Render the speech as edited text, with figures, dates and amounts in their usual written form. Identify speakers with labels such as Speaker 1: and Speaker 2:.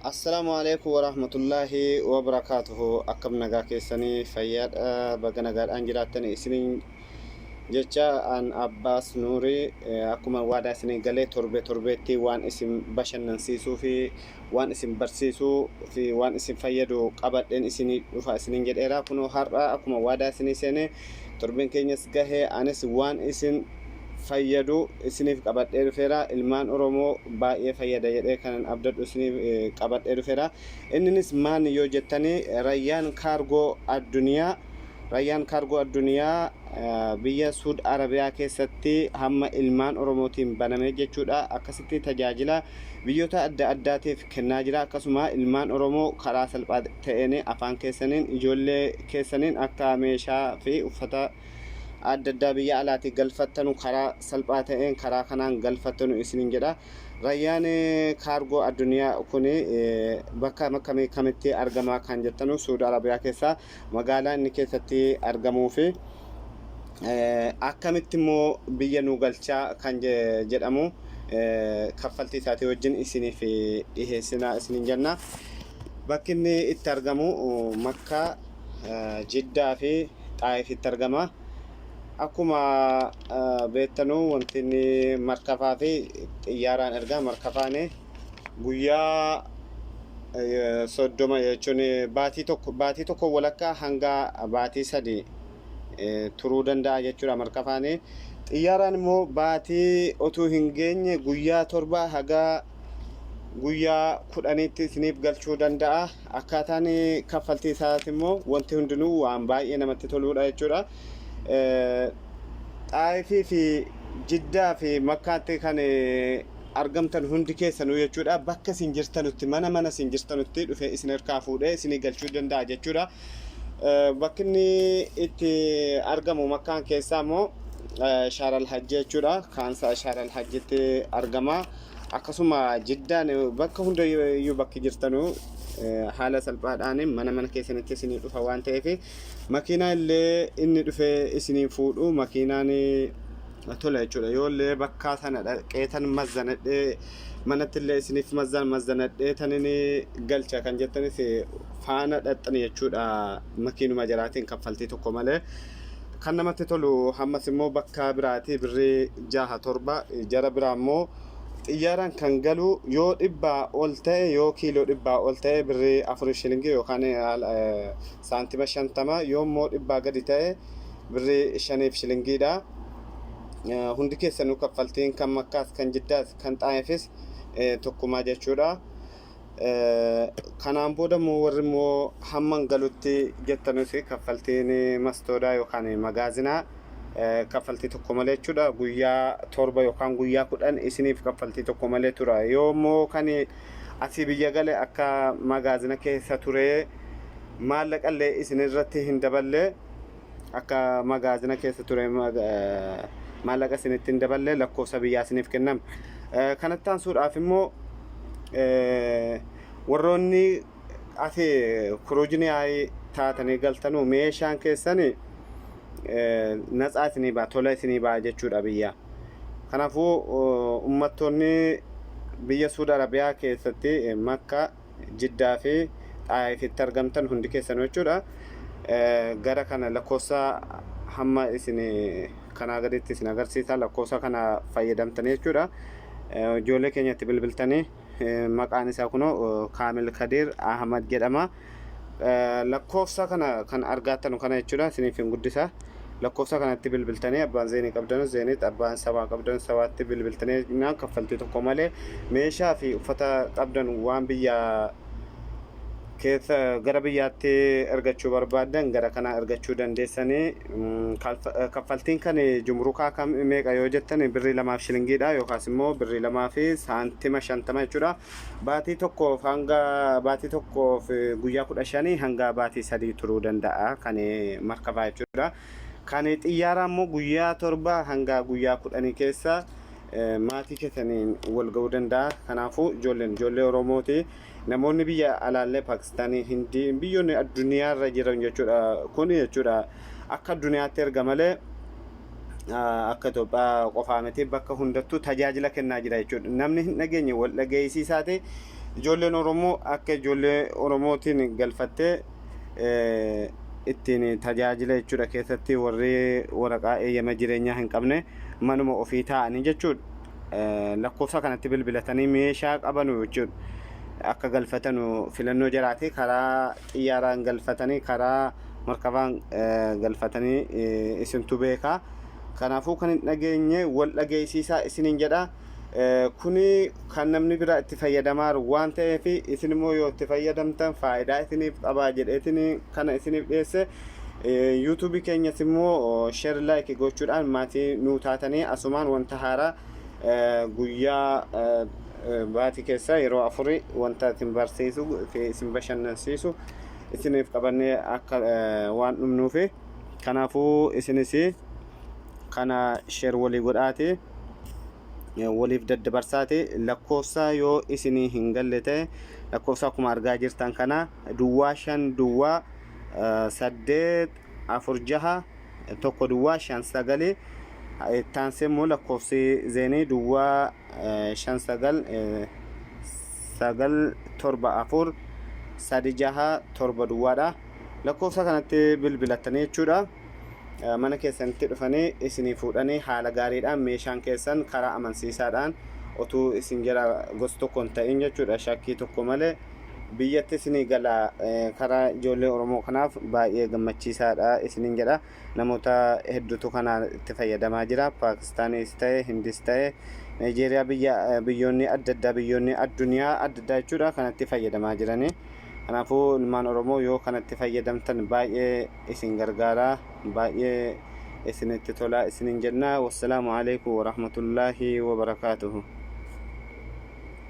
Speaker 1: السلام عليكم ورحمة الله وبركاته. أكم نجا كيسني فياد baga nagaan jiraattan isinin jecha an Abbas Nuri akkuma waadaa isin galee torbeetti waan isin bashannansiisuu fi waan isin barsiisuu fi waan isin fayyadu qabadheen isin dhufa isinin jedheera. Kunoo har'a akkuma waadaa isin seene torbeen keenyas gahee anis waan isin fayyadu isiniif qabadhee dhufeera. Ilmaan Oromoo baay'ee fayyada jedhee kanan abdadhu isiniif qabadhee dhufeera. Innis maan yoo jettanii rayyaan kaargoo addunyaa biyya Suud Arabiyaa keessatti hamma ilmaan Oromootiin banamee jechuudha. Akkasitti tajaajila biyyoota adda addaatiif kennaa jira. Akkasuma ilmaan Oromoo karaa salphaa ta'een afaan keessaniin ijoollee keessaniin akka meeshaa fi uffata adda addaa biyya alaatti galfattanu karaa salphaa ta'een karaa kanaan galfattanu isinin jedha. Rayyaan kaargoo addunyaa kun bakka kamitti argama kan jettanu Suud Arabiyaa keessa magaalaa inni keessatti argamuu fi akkamitti immoo biyya nu galchaa kan jedhamu kaffaltii isaatii wajjin isiniif dhiheessinaa isinin jenna. Bakki inni itti argamu Makkaa, Jiddaa fi Xaa'ifitti argama. Akkuma beektanu wanti inni markabaa fi xiyyaaraan erga markabaan guyyaa 30 jechuun baatii tokko walakkaa hanga baatii 3 turuu danda'a jechuudha markabaan. Xiyyaaraan immoo baatii otuu hin geenye guyyaa 7 haga guyyaa 10tti isiniif galchuu danda'a. Akkaataan kaffaltii isaati immoo wanti hundinuu waan baay'ee namatti toludha jechuudha. Xaa'ifii fi Jiddaa fi Makkaatti kan argamtan hundi keessanuu jechuudha. Bakka isin jirtanutti mana isin jirtanutti dhufee isin harkaa fuudhee isin galchuu danda'a jechuudha. Bakki inni itti argamu Makkaan keessaa immoo Shaaral Hajji jechuudha. Kaansa Shaaral Hajjitti argama. Akkasuma Jiddaan bakka hundayyuu bakki jirtanuu haala salphaadhaan mana keessanitti isin dhufa waan ta'eef makiinaa illee inni dhufee isin fuudhu makiinaan tola jechuudha. Yoo illee bakka sana dhaqeetan mazzanadhee manatti illee isiniif mazzanadhee tanin galcha kan jettanis faana dhaxxani jechuudha. Makiinuma jiraatiin kaffaltii tokko malee kan namatti tolu. Hammas immoo bakka biraati birrii 6-7 jara biraa immoo xiyyaaraan kan galu yoo dhibbaa ol ta'e yoo kiiloo dhibbaa ol ta'e birrii 4 shilingii yookaan saantima 50 yoo immoo dhibbaa gadi ta'e birrii 5 shilingiidha. Hundi keessanuu kaffaltiin kan Makkaas kan Jiddaas kan Xaa'ifis tokkuma jechuudha. Kanaan booda immoo warri immoo hamman galutti jettanuus kaffaltiin mastoodaa yookaan magaazinaa kaffaltii tokko malee jechuudha. Guyyaa 7 yookaan guyyaa 10 isiniif kaffaltii tokko malee tura. Yoo immoo kan asii biyya gale akka magaazina keessa ture maallaqa illee isin irratti hin daballe akka magaazina keessa ture maallaqa isinitti hin daballe lakkoofsa biyyaa isiniif kennama. Kanatti aansuudhaaf immoo warroonni asii kuruujinii taatanii galtanuu meeshaan keessanii natsaa isinii ba'a, tola isinii ba'a jechuudha biyya. Kanaafuu uummattoonni biyya Suud Arabiyaa keessatti Makka, Jiddaa fi Xaa'ifitti argamtan hundi keessanuu jechuudha. Gara kana lakkoofsa hamma isin kanaa gaditti isin agarsiisa. Lakkoofsa kana fayyadamtanii jechuudha. Ijoollee keenyatti bilbiltanii maqaan isaa kunoo Kaamil Kadir Ahmad jedhama. Lakkoofsa kana kan argattanu kana jechuudha. Isiniif hin guddisa. Lakkoofsa kanatti bilbiltanii abbaan zeenii qabdanu zeeniitti, abbaan sabaa qabdanu sabaatti bilbiltanii naan kaffaltii tokko malee meeshaa fi uffata qabdan waan biyya keessa gara biyyaatti ergachuu barbaadan gara kana ergachuu dandeessanii. Kaffaltiin kan jumrukaa kam meeqa yoo jettan birrii 2 shilingiidha yookaas immoo birrii 2 fi saantima 50 jechuudha. Baatii tokkoof hanga baatii tokkoof guyyaa 15 hanga baatii 3 turuu danda'a kan markabaa jechuudha. Kan xiyyaara immoo guyyaa 7 hanga guyyaa 10 keessa maatii keessaniin wal ga'uu danda'a. Kanaafuu ijoollee Oromooti. Namoonni biyya alaallee Paakistaanii, Hindii, biyyoonni addunyaa irra jiran jechuudha. Kun jechuudha akka addunyaatti erga malee akka Itoophiyaa qofaa miti bakka hundattuu tajaajila kennaa jira jechuudha. Namni hin dhageenye wal dhageessisaate ijoolleen Oromoo akka ijoollee Oromootiin galfattee ittiin tajaajila jechuudha keessatti warri waraqaa eeyyama jireenyaa hin qabne manuma ofii taa'anii jechuudha. Lakkoofsa kanatti bilbilatanii meeshaa qabanu jechuudha. Akka galfatanu filannoo jiraate karaa xiyyaaraan galfatanii karaa markabaan galfatanii isintu beeka. Kanaafuu kan hin dhageenye wal dhageessisaa isiniin jedha. Kuni kan namni bira itti fayyadamaa waan ta'eef isin immoo yoo itti fayyadamtan faayidaa isiniif qabaa jedheetiin kana isiniif dhiyeesse. YouTube keenyas immoo share like gochuudhaan maatii nuu taatanii asumaan wanta haaraa guyyaa baatii keessa yeroo afurii wanta isin barsiisu fi isin bashannansiisu isiniif qabannee akka waan dhumnuufi. Kanaafuu isinis kana share walii godhaati waliif daddabarsaati. Lakkoofsa yoo isinii hin galle ta'e lakkoofsa akkuma argaa jirtan kana duwwaa 5 duwwaa 8 4 6 tokko duwwaa 5 9 taansemmoo lakkoofsi zeenii duwwaa 5 9 9 7 4 3 6 7 duwwaadha. Lakkoofsa kanatti bilbilattanii jechuudha. Mana keessanitti dhufanii isinii fuudhanii haala gaariidhaan meeshaan keessan karaa amansiisaadhaan otuu isin jala gosa tokko hin ta'in jechuudha shakkii tokko malee biyyatti isinii gala. Karaa ijoollee Oromoo kanaaf baay'ee gammachiisaadha isiniin jedha. Namoota hedduutu kana itti fayyadamaa jira. Paakistaanis ta'e Hindis ta'e Nigeeriyaa biyyoonni adda addaa biyyoonni addunyaa adda addaa jechuudha kanatti fayyadamaa jiranii. Kanaafuu ilmaan Oromoo yoo kanatti fayyadamtan baay'ee isin gargaara baay'ee isinitti tola isiniin jenna. Wassalaamu alaikum warahmatullaahi wabarakaatuhu.